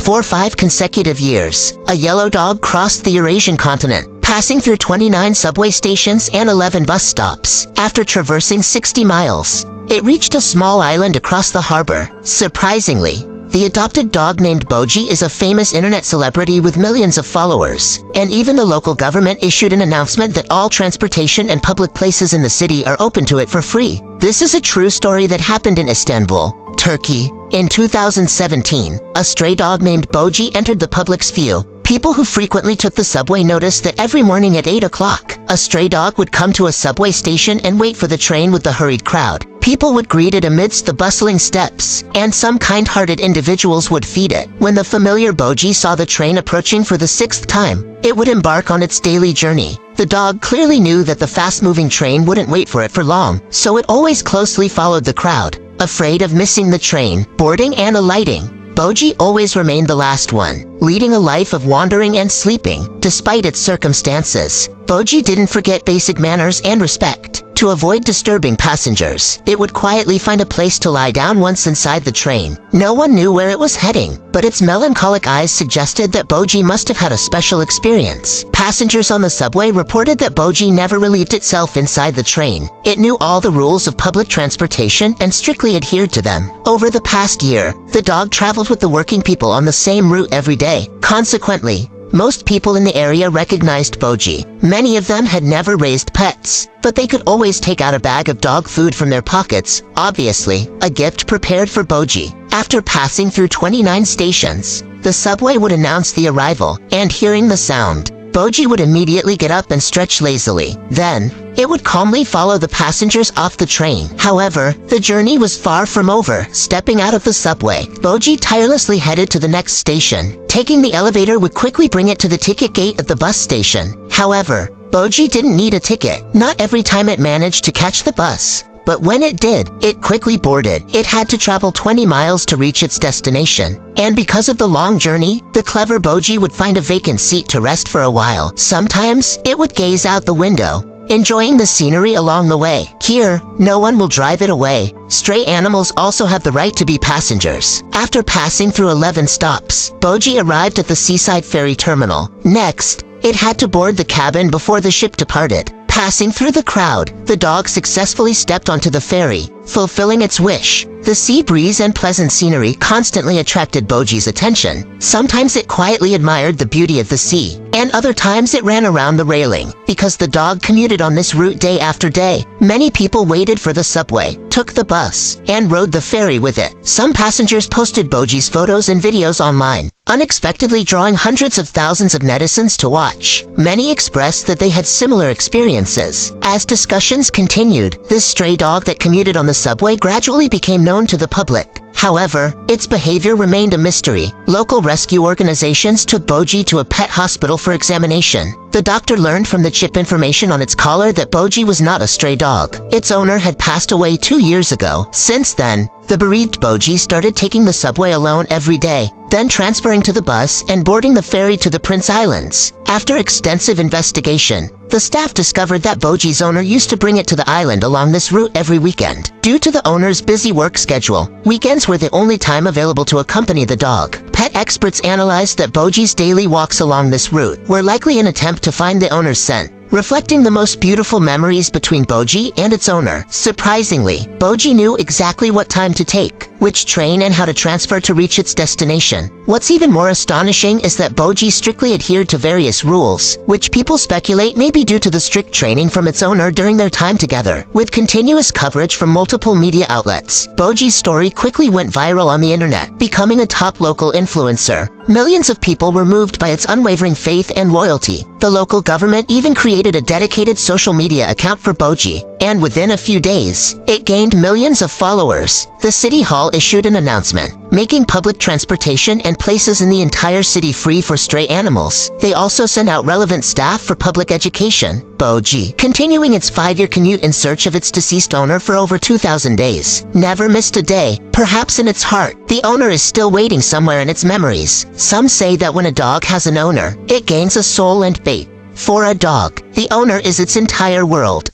For 5 consecutive years, a yellow dog crossed the Eurasian continent, passing through 29 subway stations and 11 bus stops. After traversing 60 miles, it reached a small island across the harbor. Surprisingly, the adopted dog named Boji is a famous internet celebrity with millions of followers, and even the local government issued an announcement that all transportation and public places in the city are open to it for free. This is a true story that happened in Istanbul, Turkey. In 2017, a stray dog named Boji entered the public's view. People who frequently took the subway noticed that every morning at 8 o'clock, a stray dog would come to a subway station and wait for the train with the hurried crowd. People would greet it amidst the bustling steps, and some kind-hearted individuals would feed it. When the familiar Boji saw the train approaching for the 6th time, it would embark on its daily journey. The dog clearly knew that the fast-moving train wouldn't wait for it for long, so it always closely followed the crowd. Afraid of missing the train, boarding and alighting, Boji always remained the last one, leading a life of wandering and sleeping. Despite its circumstances, Boji didn't forget basic manners and respect. To avoid disturbing passengers, it would quietly find a place to lie down once inside the train. No one knew where it was heading, but its melancholic eyes suggested that Boji must have had a special experience. Passengers on the subway reported that Boji never relieved itself inside the train. It knew all the rules of public transportation and strictly adhered to them. Over the past year, the dog traveled with the working people on the same route every day. Consequently, most people in the area recognized Boji. Many of them had never raised pets, but they could always take out a bag of dog food from their pockets, obviously, a gift prepared for Boji. After passing through 29 stations, the subway would announce the arrival, and hearing the sound, Boji would immediately get up and stretch lazily. Then, it would calmly follow the passengers off the train. However, the journey was far from over. Stepping out of the subway, Boji tirelessly headed to the next station. Taking the elevator would quickly bring it to the ticket gate at the bus station. However, Boji didn't need a ticket. Not every time it managed to catch the bus. But when it did, it quickly boarded. It had to travel 20 miles to reach its destination. And because of the long journey, the clever Boji would find a vacant seat to rest for a while. Sometimes, it would gaze out the window, enjoying the scenery along the way. Here, no one will drive it away. Stray animals also have the right to be passengers. After passing through 11 stops, Boji arrived at the seaside ferry terminal. Next, it had to board the cabin before the ship departed. Passing through the crowd, the dog successfully stepped onto the ferry, fulfilling its wish. The sea breeze and pleasant scenery constantly attracted Boji's attention. Sometimes it quietly admired the beauty of the sea, and other times it ran around the railing. Because the dog commuted on this route day after day, many people waited for the subway, took the bus, and rode the ferry with it. Some passengers posted Boji's photos and videos online, unexpectedly drawing hundreds of thousands of netizens to watch. Many expressed that they had similar experiences. As discussions continued, this stray dog that commuted on the subway gradually became known to the public. However, its behavior remained a mystery. Local rescue organizations took Boji to a pet hospital for examination. The doctor learned from the chip information on its collar that Boji was not a stray dog. Its owner had passed away 2 years ago. Since then, the bereaved Boji started taking the subway alone every day, then transferring to the bus and boarding the ferry to the Prince Islands. After extensive investigation, the staff discovered that Boji's owner used to bring it to the island along this route every weekend. Due to the owner's busy work schedule, weekends were the only time available to accompany the dog. Pet experts analyzed that Boji's daily walks along this route were likely an attempt to find the owner's scent, reflecting the most beautiful memories between Boji and its owner. Surprisingly, Boji knew exactly what time to take, which train and how to transfer to reach its destination. What's even more astonishing is that Boji strictly adhered to various rules, which people speculate may be due to the strict training from its owner during their time together. With continuous coverage from multiple media outlets, Boji's story quickly went viral on the internet, becoming a top local influencer. Millions of people were moved by its unwavering faith and loyalty. The local government even created a dedicated social media account for Boji, and within a few days, it gained millions of followers. The city hall issued an announcement, making public transportation and places in the entire city free for stray animals. They also sent out relevant staff for public education. Boji, continuing its 5-year commute in search of its deceased owner for over 2,000 days, never missed a day. Perhaps in its heart, the owner is still waiting somewhere in its memories. Some say that when a dog has an owner, it gains a soul and fate. For a dog, the owner is its entire world.